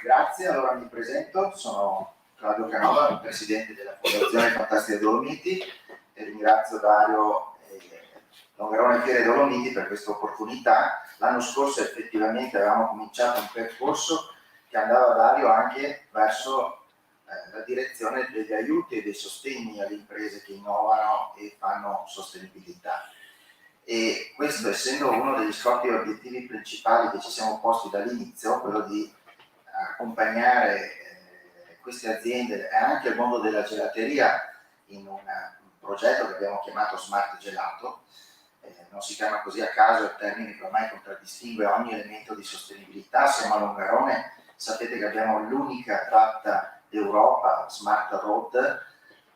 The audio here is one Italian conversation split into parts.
Grazie, allora mi presento, sono Claudio Canova, presidente della Fondazione Fantastiche Dolomiti e ringrazio Dario e Longarone Fiere Dolomiti per questa opportunità. L'anno scorso effettivamente avevamo cominciato un percorso che andava, Dario, anche verso la direzione degli aiuti e dei sostegni alle imprese che innovano e fanno sostenibilità. E questo, essendo uno degli scopi e obiettivi principali che ci siamo posti dall'inizio, quello di accompagnare queste aziende e anche il mondo della gelateria in un progetto che abbiamo chiamato Smart Gelato. Non si chiama così a caso, è il termine che ormai contraddistingue ogni elemento di sostenibilità. Siamo a Longarone, sapete che abbiamo l'unica tratta d'Europa Smart Road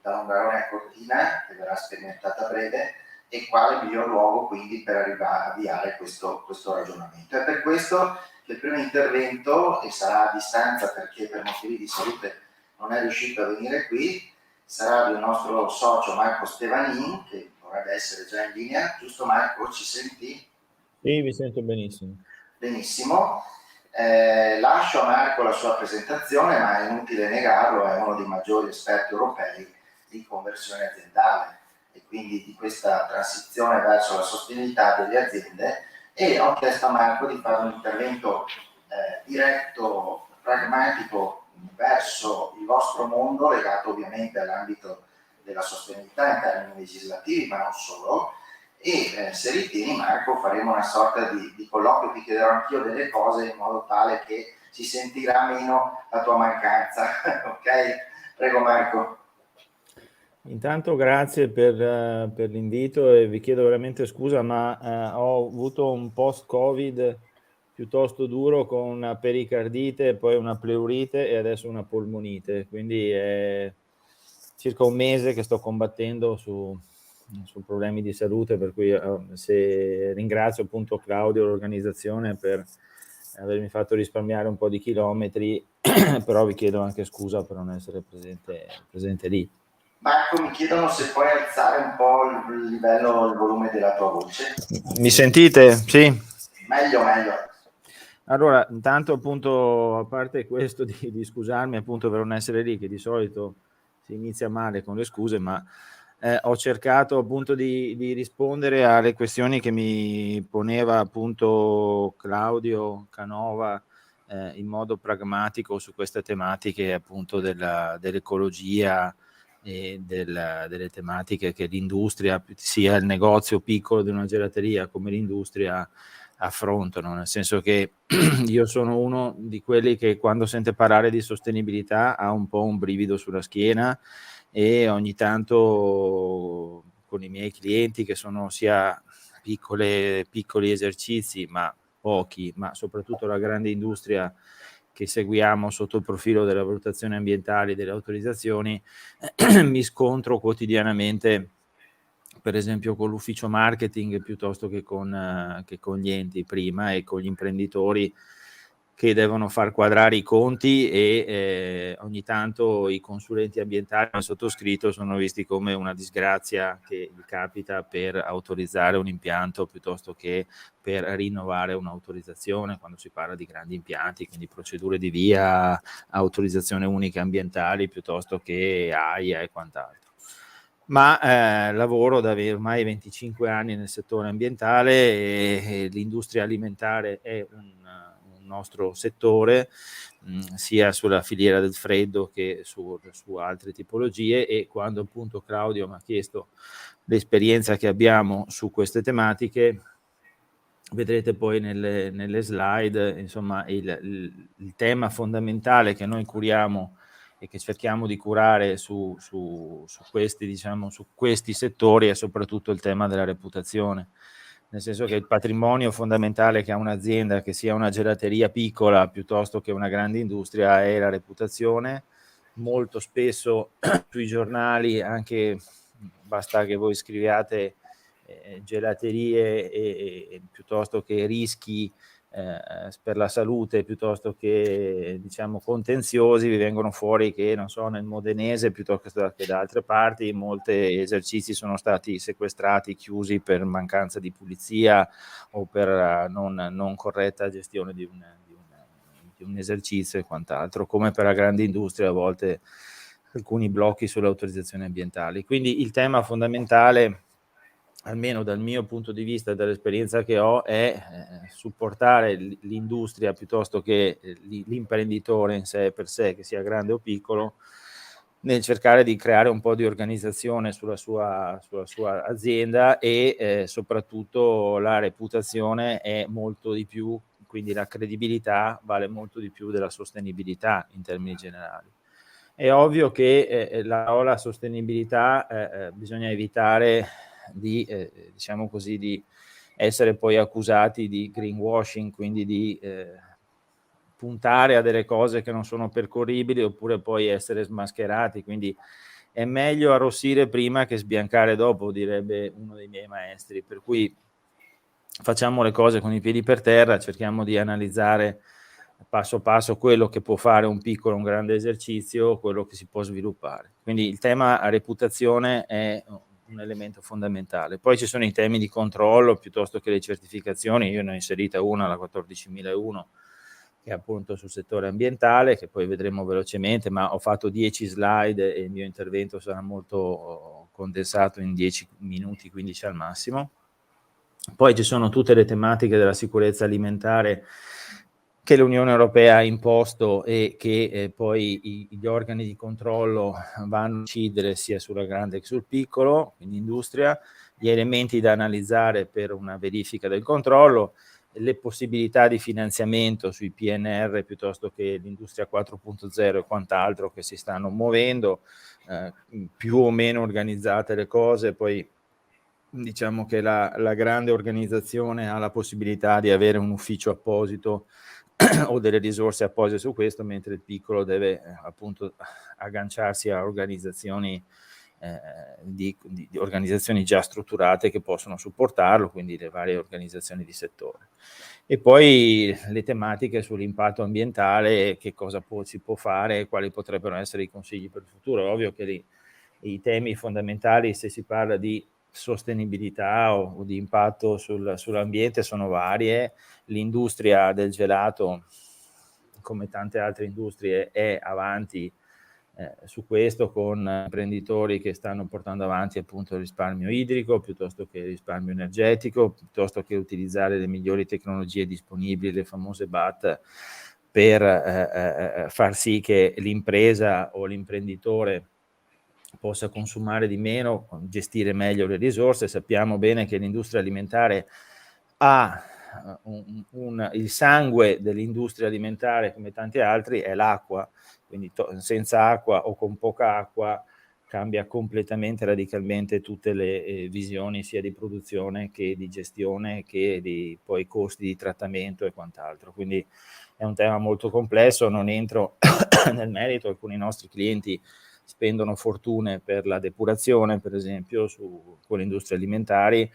da Longarone a Cortina, che verrà sperimentata a breve, e quale miglior luogo quindi per arrivare a avviare questo ragionamento. È per questo che il primo intervento, e sarà a distanza perché per motivi di salute non è riuscito a venire qui, sarà del nostro socio Marco Stevanin, che dovrebbe essere già in linea. Giusto Marco, ci senti? Sì, vi sento benissimo. Benissimo. Lascio a Marco la sua presentazione, ma è inutile negarlo, è uno dei maggiori esperti europei di conversione aziendale e quindi di questa transizione verso la sostenibilità delle aziende, e ho chiesto a Marco di fare un intervento diretto, pragmatico verso il vostro mondo, legato ovviamente all'ambito della sostenibilità in termini legislativi, ma non solo. E se ritieni, Marco, faremo una sorta di colloquio, ti chiederò anch'io delle cose in modo tale che si sentirà meno la tua mancanza. Ok? Prego Marco. Intanto grazie per l'invito e vi chiedo veramente scusa, ma ho avuto un post-Covid piuttosto duro con una pericardite, poi una pleurite e adesso una polmonite, quindi è circa un mese che sto combattendo su problemi di salute, per cui se ringrazio appunto Claudio e l'organizzazione per avermi fatto risparmiare un po' di chilometri, però vi chiedo anche scusa per non essere presente lì. Marco, mi chiedono se puoi alzare un po' il livello, il volume della tua voce. Mi sentite? Sì? Meglio. Allora, intanto appunto, a parte questo di scusarmi appunto per non essere lì, che di solito si inizia male con le scuse, ma ho cercato appunto di rispondere alle questioni che mi poneva appunto Claudio Canova in modo pragmatico su queste tematiche appunto dell'ecologia e delle tematiche che l'industria, sia il negozio piccolo di una gelateria come l'industria, affrontano, nel senso che io sono uno di quelli che quando sente parlare di sostenibilità ha un po' un brivido sulla schiena, e ogni tanto con i miei clienti, che sono sia piccoli esercizi, ma pochi, ma soprattutto la grande industria che seguiamo sotto il profilo della valutazione ambientale e delle autorizzazioni, mi scontro quotidianamente, per esempio con l'ufficio marketing piuttosto che con gli enti prima, e con gli imprenditori che devono far quadrare i conti, e ogni tanto i consulenti ambientali come sottoscritto sono visti come una disgrazia che gli capita per autorizzare un impianto piuttosto che per rinnovare un'autorizzazione, quando si parla di grandi impianti, quindi procedure di VIA, autorizzazione unica ambientali piuttosto che AIA e quant'altro. Ma lavoro da ormai 25 anni nel settore ambientale e l'industria alimentare è un nostro settore, sia sulla filiera del freddo che su altre tipologie, e quando appunto Claudio mi ha chiesto l'esperienza che abbiamo su queste tematiche, vedrete poi nelle slide, insomma, il tema fondamentale che noi curiamo e che cerchiamo di curare su questi, diciamo, su questi settori è soprattutto il tema della reputazione, nel senso che il patrimonio fondamentale che ha un'azienda, che sia una gelateria piccola piuttosto che una grande industria, è la reputazione. Molto spesso sui giornali, anche basta che voi scriviate gelaterie piuttosto che rischi per la salute, piuttosto che diciamo contenziosi, vi vengono fuori che, non so, nel Modenese piuttosto che da altre parti molti esercizi sono stati sequestrati, chiusi per mancanza di pulizia o per non corretta gestione di un un esercizio e quant'altro, come per la grande industria a volte alcuni blocchi sulle autorizzazioni ambientali. Quindi il tema fondamentale, almeno dal mio punto di vista e dall'esperienza che ho, è supportare l'industria piuttosto che l'imprenditore in sé per sé, che sia grande o piccolo, nel cercare di creare un po' di organizzazione sulla sua azienda e soprattutto la reputazione è molto di più, quindi la credibilità vale molto di più della sostenibilità in termini generali. È ovvio che la parola sostenibilità bisogna evitare di, diciamo così, di essere poi accusati di greenwashing, quindi di puntare a delle cose che non sono percorribili oppure poi essere smascherati, quindi è meglio arrossire prima che sbiancare dopo, direbbe uno dei miei maestri, per cui facciamo le cose con i piedi per terra, cerchiamo di analizzare passo passo quello che può fare un piccolo, un grande esercizio, quello che si può sviluppare. Quindi il tema reputazione è un elemento fondamentale. Poi ci sono i temi di controllo piuttosto che le certificazioni, io ne ho inserita una, la 14001, che è appunto sul settore ambientale, che poi vedremo velocemente, ma ho fatto 10 slide e il mio intervento sarà molto condensato in 10 minuti, 15 al massimo. Poi ci sono tutte le tematiche della sicurezza alimentare che l'Unione Europea ha imposto e che poi gli organi di controllo vanno a incidere sia sulla grande che sul piccolo, quindi industria, gli elementi da analizzare per una verifica del controllo, le possibilità di finanziamento sui PNR piuttosto che l'industria 4.0 e quant'altro che si stanno muovendo, più o meno organizzate le cose, poi diciamo che la grande organizzazione ha la possibilità di avere un ufficio apposito o delle risorse apposite su questo, mentre il piccolo deve appunto agganciarsi a organizzazioni di organizzazioni già strutturate che possono supportarlo, quindi le varie organizzazioni di settore. E poi le tematiche sull'impatto ambientale, che cosa si può fare, quali potrebbero essere i consigli per il futuro. È ovvio che i temi fondamentali, se si parla di sostenibilità o di impatto sull'ambiente, sono varie. L'industria del gelato, come tante altre industrie, è avanti su questo, con imprenditori che stanno portando avanti appunto il risparmio idrico piuttosto che il risparmio energetico, piuttosto che utilizzare le migliori tecnologie disponibili, le famose BAT, per far sì che l'impresa o l'imprenditore possa consumare di meno, gestire meglio le risorse. Sappiamo bene che l'industria alimentare ha il sangue dell'industria alimentare, come tanti altri, è l'acqua, quindi senza acqua o con poca acqua cambia completamente, radicalmente tutte le visioni sia di produzione che di gestione che di poi costi di trattamento e quant'altro. Quindi è un tema molto complesso, non entro nel merito. Alcuni nostri clienti spendono fortune per la depurazione, per esempio, con le industrie alimentari,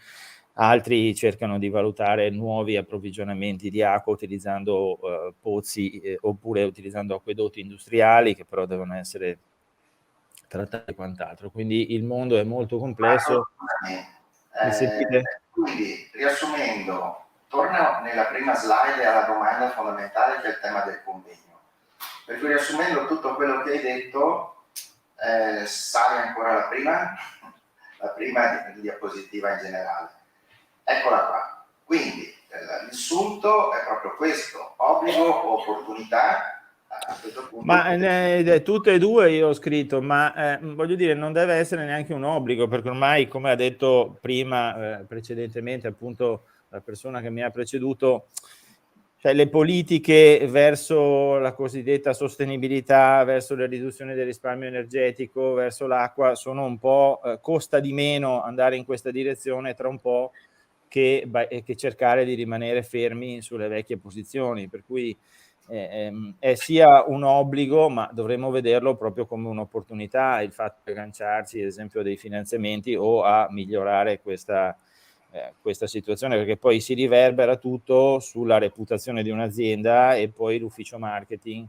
altri cercano di valutare nuovi approvvigionamenti di acqua utilizzando pozzi oppure utilizzando acquedotti industriali che però devono essere trattati e quant'altro. Quindi il mondo è molto complesso. Quindi, riassumendo, torno nella prima slide alla domanda fondamentale, che è il tema del convegno. Per cui, riassumendo tutto quello che hai detto, sale ancora la prima diapositiva in generale. Eccola qua. Quindi il sunto è proprio questo: obbligo o opportunità. A questo punto, ma tutte e due io ho scritto, ma voglio dire, non deve essere neanche un obbligo, perché ormai, come ha detto prima, precedentemente, appunto, la persona che mi ha preceduto, cioè le politiche verso la cosiddetta sostenibilità, verso la riduzione del risparmio energetico, verso l'acqua, sono un po', costa di meno andare in questa direzione tra un po' che cercare di rimanere fermi sulle vecchie posizioni, per cui è sia un obbligo, ma dovremmo vederlo proprio come un'opportunità, il fatto di agganciarsi ad esempio a dei finanziamenti o a migliorare questa situazione, perché poi si riverbera tutto sulla reputazione di un'azienda e poi l'ufficio marketing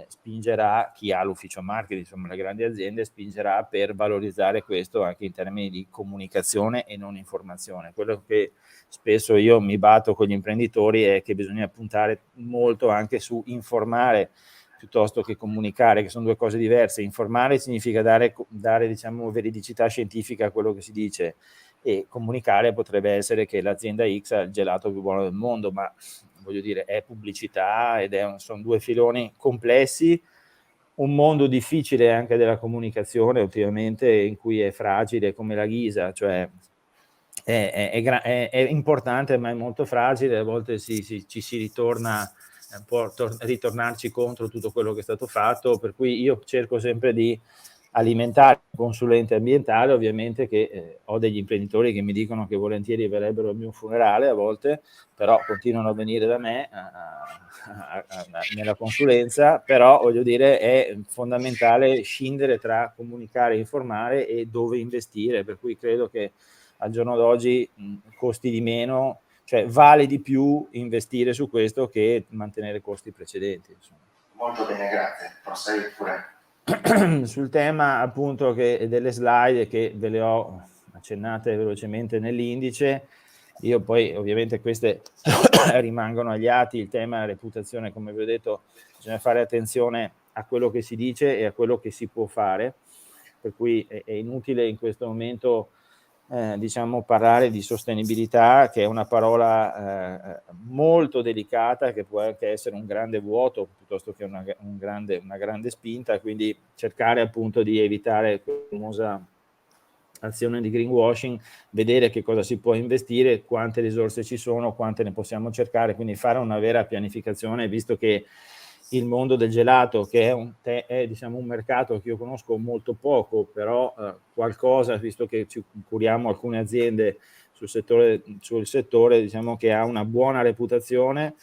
spingerà, chi ha l'ufficio marketing, insomma le grandi aziende, spingerà per valorizzare questo anche in termini di comunicazione e non informazione. Quello che spesso io mi batto con gli imprenditori è che bisogna puntare molto anche su informare piuttosto che comunicare, che sono due cose diverse. Informare significa dare diciamo, veridicità scientifica a quello che si dice, e comunicare potrebbe essere che l'azienda X ha il gelato più buono del mondo, ma voglio dire, è pubblicità ed sono due filoni complessi, un mondo difficile anche della comunicazione, ovviamente, in cui è fragile come la ghisa, cioè è importante ma è molto fragile, a volte ci si ritorna, può ritornarci contro tutto quello che è stato fatto, per cui io cerco sempre di alimentare un consulente ambientale, ovviamente, che ho degli imprenditori che mi dicono che volentieri verrebbero al mio funerale a volte, però continuano a venire da me nella consulenza, però voglio dire è fondamentale scindere tra comunicare e informare e dove investire, per cui credo che al giorno d'oggi costi di meno, cioè vale di più investire su questo che mantenere costi precedenti. Insomma. Molto bene, grazie. Prosegui pure. Sul tema appunto delle slide che ve le ho accennate velocemente nell'indice, io poi ovviamente queste rimangono agli atti, il tema reputazione, come vi ho detto, bisogna fare attenzione a quello che si dice e a quello che si può fare, per cui è inutile in questo momento diciamo parlare di sostenibilità, che è una parola molto delicata, che può anche essere un grande vuoto piuttosto che una grande spinta, quindi cercare appunto di evitare questa famosa azione di greenwashing, vedere che cosa si può investire, quante risorse ci sono, quante ne possiamo cercare, quindi fare una vera pianificazione, visto che il mondo del gelato, che è diciamo un mercato che io conosco molto poco, però qualcosa, visto che ci curiamo alcune aziende sul settore, diciamo che ha una buona reputazione,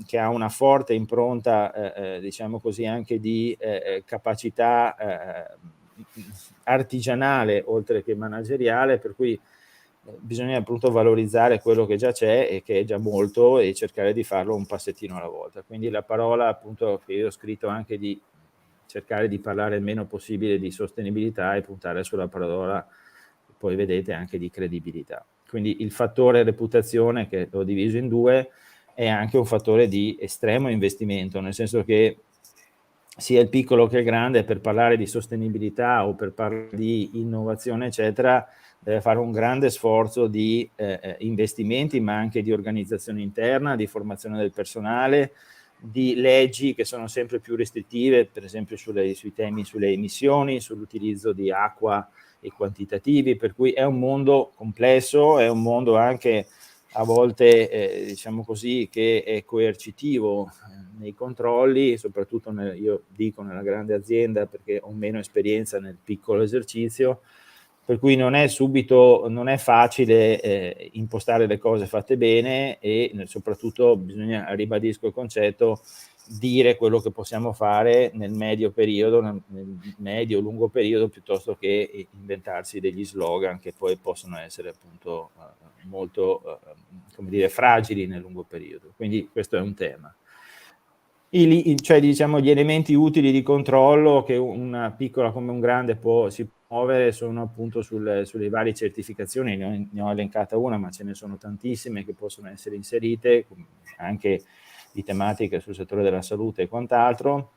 che ha una forte impronta, diciamo così, anche di capacità artigianale oltre che manageriale, per cui bisogna appunto valorizzare quello che già c'è e che è già molto e cercare di farlo un passettino alla volta. Quindi la parola appunto che io ho scritto anche di cercare di parlare il meno possibile di sostenibilità e puntare sulla parola, poi vedete, anche di credibilità. Quindi il fattore reputazione, che l'ho diviso in due, è anche un fattore di estremo investimento, nel senso che sia il piccolo che il grande, per parlare di sostenibilità o per parlare di innovazione, eccetera, deve fare un grande sforzo di investimenti, ma anche di organizzazione interna, di formazione del personale, di leggi che sono sempre più restrittive, per esempio sui temi sulle emissioni, sull'utilizzo di acqua e quantitativi, per cui è un mondo complesso, è un mondo anche a volte diciamo così, che è coercitivo nei controlli, soprattutto io dico nella grande azienda, perché ho meno esperienza nel piccolo esercizio, per cui non è facile impostare le cose fatte bene e soprattutto bisogna, ribadisco il concetto, dire quello che possiamo fare nel medio periodo, nel medio-lungo periodo, piuttosto che inventarsi degli slogan che poi possono essere appunto molto come dire, fragili nel lungo periodo. Quindi questo è un tema. Cioè diciamo gli elementi utili di controllo che una piccola come un grande si può muovere sono appunto sulle varie certificazioni, ne ho elencata una, ma ce ne sono tantissime che possono essere inserite, anche di tematiche sul settore della salute e quant'altro,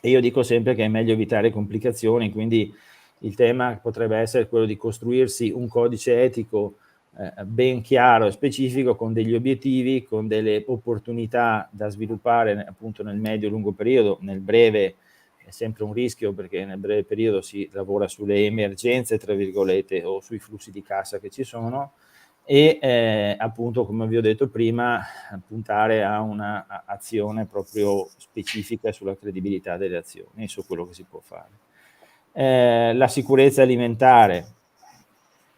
e io dico sempre che è meglio evitare complicazioni, quindi il tema potrebbe essere quello di costruirsi un codice etico ben chiaro e specifico, con degli obiettivi, con delle opportunità da sviluppare appunto nel medio-lungo periodo. Nel breve è sempre un rischio, perché nel breve periodo si lavora sulle emergenze, tra virgolette, o sui flussi di cassa che ci sono, e appunto, come vi ho detto prima, puntare a una azione proprio specifica sulla credibilità delle azioni e su quello che si può fare. La sicurezza alimentare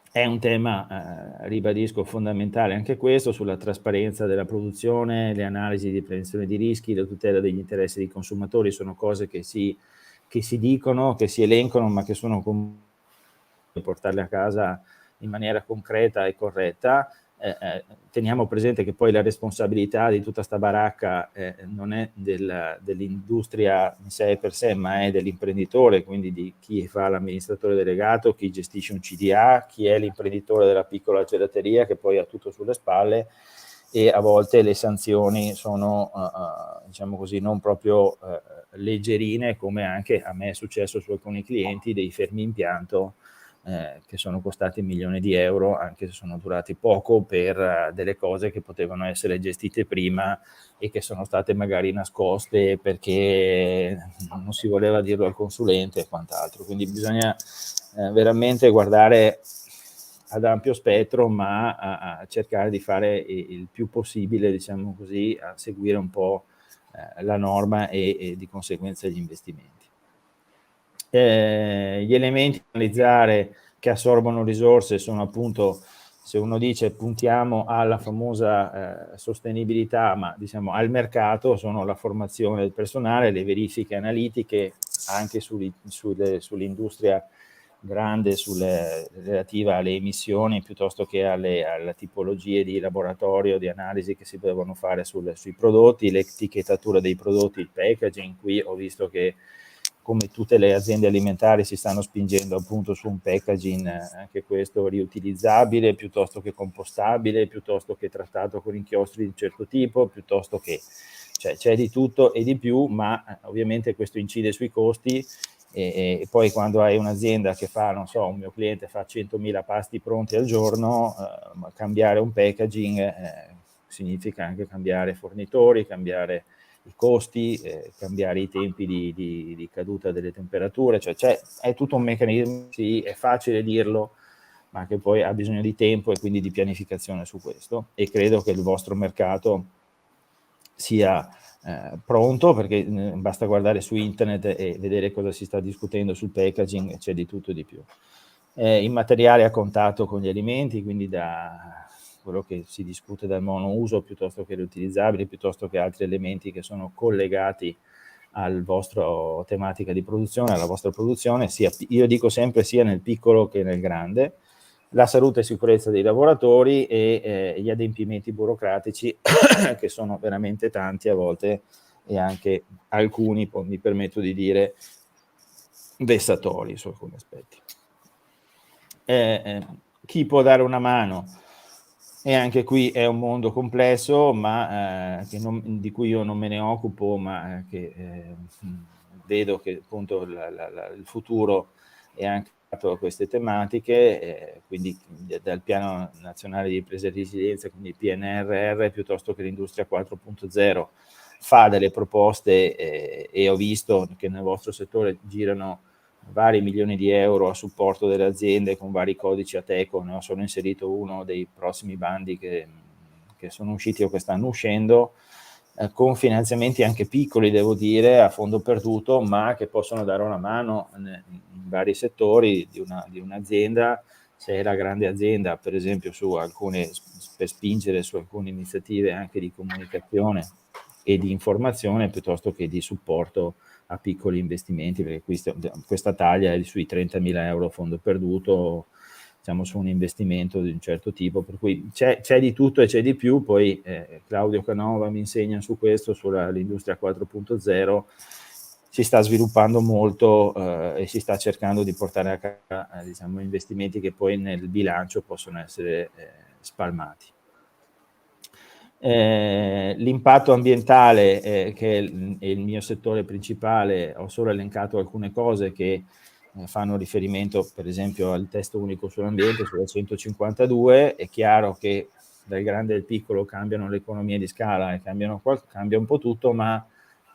è un tema, ribadisco, fondamentale anche questo, sulla trasparenza della produzione, le analisi di prevenzione di rischi, la tutela degli interessi dei consumatori, sono cose che si dicono, che si elencano, ma che sono portarle a casa in maniera concreta e corretta. teniamo presente che poi la responsabilità di tutta sta baracca non è dell'industria in sé per sé, ma è dell'imprenditore, quindi di chi fa l'amministratore delegato, chi gestisce un CDA, chi è l'imprenditore della piccola gelateria che poi ha tutto sulle spalle, e a volte le sanzioni sono, diciamo così, non proprio leggerine, come anche a me è successo su alcuni clienti, dei fermi impianto che sono costati milioni di euro, anche se sono durati poco, per delle cose che potevano essere gestite prima e che sono state magari nascoste perché non si voleva dirlo al consulente e quant'altro. Quindi bisogna veramente guardare ad ampio spettro, ma a cercare di fare il più possibile, diciamo così, a seguire un po' la norma e di conseguenza gli investimenti. Gli elementi da analizzare che assorbono risorse sono appunto, se uno dice puntiamo alla famosa sostenibilità, ma diciamo al mercato, sono la formazione del personale, le verifiche analitiche anche sull'industria grande, relativa alle emissioni, piuttosto che alle tipologie di laboratorio, di analisi che si devono fare sui prodotti, l'etichettatura dei prodotti, il packaging. Qui ho visto che, come tutte le aziende alimentari, si stanno spingendo appunto su un packaging, anche questo riutilizzabile, piuttosto che compostabile, piuttosto che trattato con inchiostri di un certo tipo, piuttosto che, cioè, c'è di tutto e di più, ma ovviamente questo incide sui costi. E poi quando hai un'azienda che fa, non so, un mio cliente fa 100.000 pasti pronti al giorno, cambiare un packaging significa anche cambiare fornitori, cambiare i costi, cambiare i tempi di caduta delle temperature, cioè è tutto un meccanismo, sì, è facile dirlo, ma che poi ha bisogno di tempo e quindi di pianificazione su questo, e credo che il vostro mercato sia pronto, perché basta guardare su internet e vedere cosa si sta discutendo sul packaging, c'è di tutto e di più. Il materiale a contatto con gli alimenti, quindi da quello che si discute dal monouso, piuttosto che riutilizzabili, piuttosto che altri elementi che sono collegati al vostro tematica di produzione, alla vostra produzione, io dico sempre sia nel piccolo che nel grande, la salute e sicurezza dei lavoratori e gli adempimenti burocratici che sono veramente tanti a volte, e anche alcuni, mi permetto di dire, vessatori su alcuni aspetti. Chi può dare una mano? E anche qui è un mondo complesso, ma di cui io non me ne occupo, ma che vedo che appunto il futuro è anche legato a queste tematiche, quindi dal Piano Nazionale di Ripresa e Resilienza, quindi PNRR, piuttosto che l'Industria 4.0, fa delle proposte e ho visto che nel vostro settore girano vari milioni di euro a supporto delle aziende con vari codici Ateco. Ne ho solo inserito uno dei prossimi bandi che sono usciti o che stanno uscendo, con finanziamenti anche piccoli, devo dire, a fondo perduto, ma che possono dare una mano in vari settori di un'azienda, se è la grande azienda, per esempio per spingere su alcune iniziative anche di comunicazione e di informazione, piuttosto che di supporto a piccoli investimenti, perché questa taglia è sui 30.000 euro a fondo perduto, diciamo, su un investimento di un certo tipo, per cui c'è di tutto e c'è di più. Poi Claudio Canova mi insegna su questo, sull'industria 4.0, si sta sviluppando molto e si sta cercando di portare a casa diciamo, investimenti che poi nel bilancio possono essere spalmati. L'impatto ambientale, che è il mio settore principale, ho solo elencato alcune cose che fanno riferimento per esempio al testo unico sull'ambiente, sulla 152. È chiaro che dal grande al piccolo cambiano le economie di scala e cambia un po' tutto, ma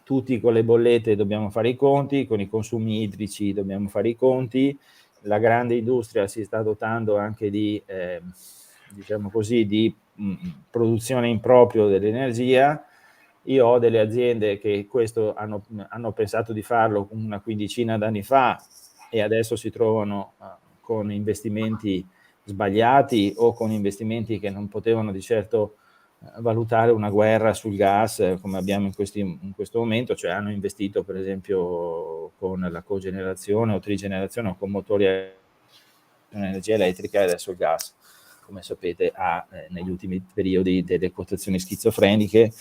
tutti con le bollette dobbiamo fare i conti, con i consumi idrici dobbiamo fare i conti, la grande industria si sta dotando anche di diciamo così, di produzione in proprio dell'energia. Io ho delle aziende che questo hanno pensato di farlo una quindicina d'anni fa e adesso si trovano con investimenti sbagliati o con investimenti che non potevano di certo valutare una guerra sul gas come abbiamo in questo momento, cioè hanno investito per esempio con la cogenerazione o trigenerazione o con motori a energia elettrica e adesso il gas. come sapete ha negli ultimi periodi delle quotazioni schizofreniche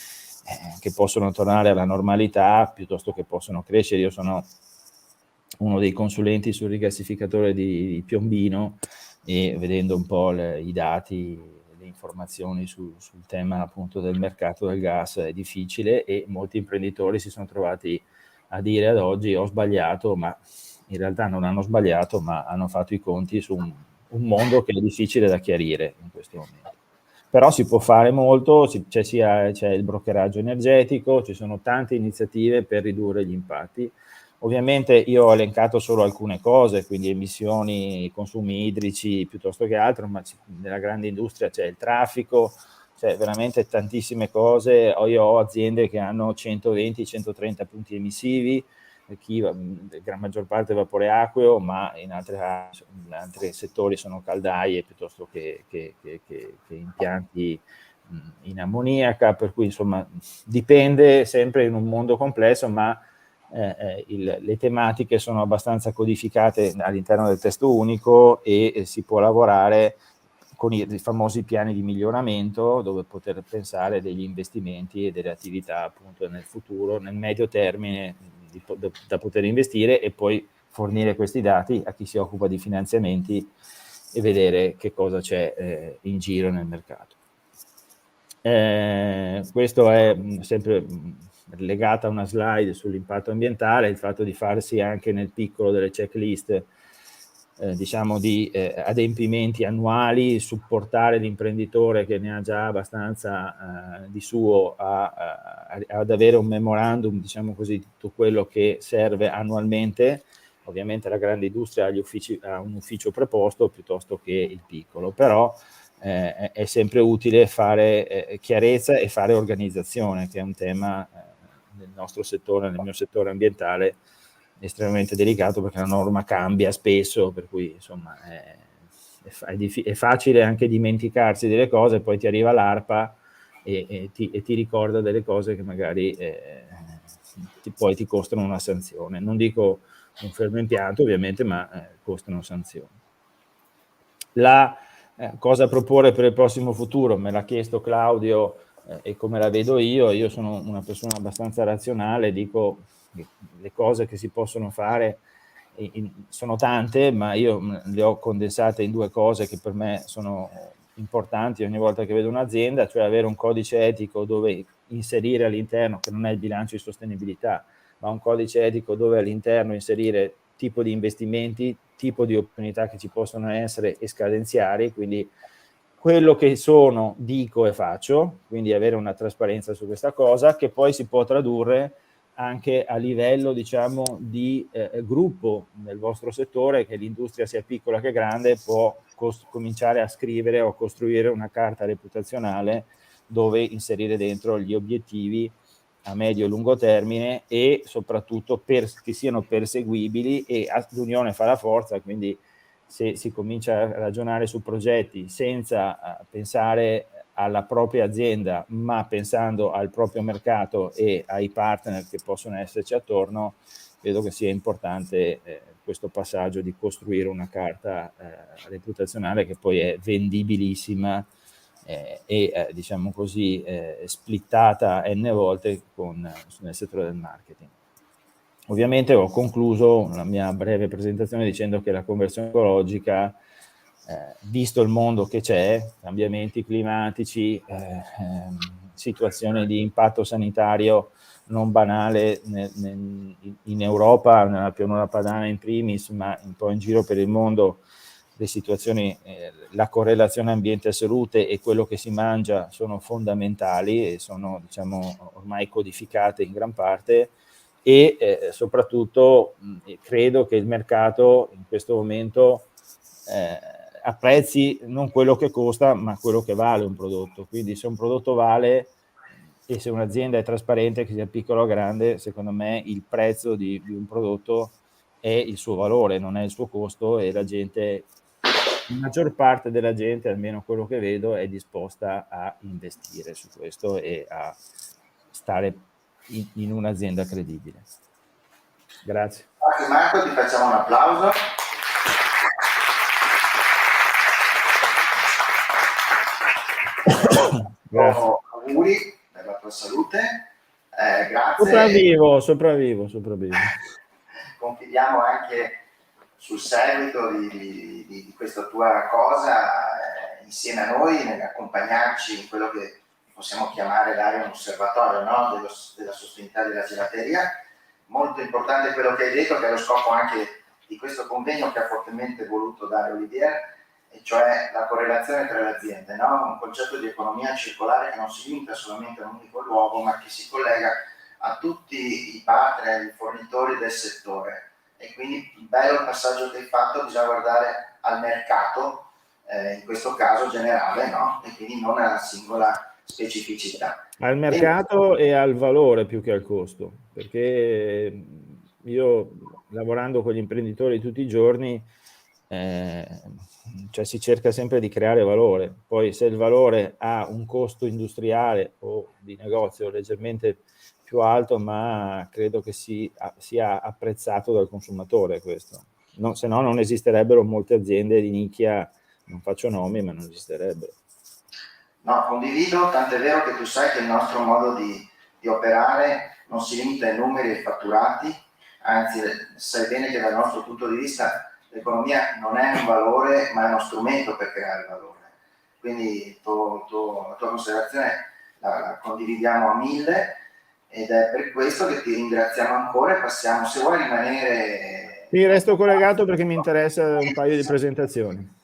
che possono tornare alla normalità piuttosto che possono crescere. Io sono uno dei consulenti sul rigassificatore di Piombino e vedendo un po' i dati, le informazioni sul tema appunto del mercato del gas è difficile, e molti imprenditori si sono trovati a dire ad oggi ho sbagliato, ma in realtà non hanno sbagliato, ma hanno fatto i conti su un mondo che è difficile da chiarire in questo momento. Però si può fare molto, c'è il brokeraggio energetico, ci sono tante iniziative per ridurre gli impatti. Ovviamente io ho elencato solo alcune cose, quindi emissioni, consumi idrici piuttosto che altro, ma nella grande industria c'è il traffico, c'è veramente tantissime cose. Io ho aziende che hanno 120-130 punti emissivi, la gran maggior parte vapore acqueo, ma in altri settori sono caldaie piuttosto che impianti in ammoniaca, per cui insomma dipende sempre in un mondo complesso, ma le tematiche sono abbastanza codificate all'interno del testo unico e si può lavorare con i famosi piani di miglioramento, dove poter pensare degli investimenti e delle attività appunto nel futuro, nel medio termine da poter investire, e poi fornire questi dati a chi si occupa di finanziamenti e vedere che cosa c'è in giro nel mercato. Questo è sempre legata a una slide sull'impatto ambientale, il fatto di farsi anche nel piccolo delle checklist diciamo di adempimenti annuali, supportare l'imprenditore che ne ha già abbastanza di suo ad avere un memorandum, diciamo così, di tutto quello che serve annualmente. Ovviamente la grande industria ha un ufficio preposto piuttosto che il piccolo, però è sempre utile fare chiarezza e fare organizzazione, che è un tema nel nostro settore, nel mio settore ambientale, estremamente delicato, perché la norma cambia spesso, per cui insomma è facile anche dimenticarsi delle cose, poi ti arriva l'ARPA e ti ricorda delle cose che magari poi ti costano una sanzione. Non dico un fermo impianto ovviamente, ma costano sanzioni. Cosa proporre per il prossimo futuro? Me l'ha chiesto Claudio e come la vedo io sono una persona abbastanza razionale, dico le cose che si possono fare sono tante, ma io le ho condensate in due cose che per me sono importanti ogni volta che vedo un'azienda, cioè avere un codice etico dove inserire all'interno, che non è il bilancio di sostenibilità, ma un codice etico dove all'interno inserire tipo di investimenti, tipo di opportunità che ci possono essere e scadenziari, quindi quello che sono dico e faccio, quindi avere una trasparenza su questa cosa, che poi si può tradurre anche a livello, diciamo, di gruppo nel vostro settore, che l'industria sia piccola che grande, può cominciare a scrivere o costruire una carta reputazionale dove inserire dentro gli obiettivi a medio e lungo termine e soprattutto che siano perseguibili, e l'unione fa la forza, quindi se si comincia a ragionare su progetti senza pensare alla propria azienda, ma pensando al proprio mercato e ai partner che possono esserci attorno, vedo che sia importante questo passaggio di costruire una carta reputazionale che poi è vendibilissima e diciamo così splittata n volte nel settore del marketing. Ovviamente ho concluso la mia breve presentazione dicendo che la conversione ecologica, visto il mondo che c'è, cambiamenti climatici, situazioni di impatto sanitario non banale in Europa, nella pianura padana in primis, ma un po' in giro per il mondo, le situazioni, la correlazione ambiente e salute e quello che si mangia sono fondamentali e sono, diciamo, ormai codificate in gran parte, e soprattutto credo che il mercato in questo momento apprezzi non quello che costa, ma quello che vale un prodotto. Quindi se un prodotto vale, e se un'azienda è trasparente, che sia piccola o grande, secondo me il prezzo di un prodotto è il suo valore, non è il suo costo, e la gente, la maggior parte della gente, almeno quello che vedo, è disposta a investire su questo e a stare in un'azienda credibile. Grazie. Grazie Marco, ti facciamo un applauso. grazie. auguri per la tua salute, grazie. Sopravvivo. Confidiamo anche sul seguito di questa tua cosa insieme a noi, nell'accompagnarci in quello che possiamo chiamare dare un osservatorio, no? della sostenibilità della gelateria. Molto importante quello che hai detto, che è lo scopo anche di questo convegno che ha fortemente voluto dare Olivier, e cioè la correlazione tra le aziende, no? Un concetto di economia circolare che non si limita solamente a un unico luogo, ma che si collega a tutti i partner, i fornitori del settore. E quindi bello il passaggio che hai fatto, bisogna guardare al mercato, in questo caso generale, no? E quindi non alla singola specificità. Al mercato e al valore più che al costo, perché io lavorando con gli imprenditori tutti i giorni, cioè si cerca sempre di creare valore. Poi se il valore ha un costo industriale o di negozio leggermente più alto, ma credo che sia apprezzato dal consumatore questo. No, se no non esisterebbero molte aziende di nicchia, non faccio nomi, ma non esisterebbero. No, condivido, tant'è vero che tu sai che il nostro modo di operare non si limita ai numeri e ai fatturati, anzi sai bene che dal nostro punto di vista l'economia non è un valore ma è uno strumento per creare valore. Quindi la tua considerazione la condividiamo a 1000 ed è per questo che ti ringraziamo ancora e passiamo, se vuoi rimanere... Sì, resto collegato perché mi interessa un paio di presentazioni.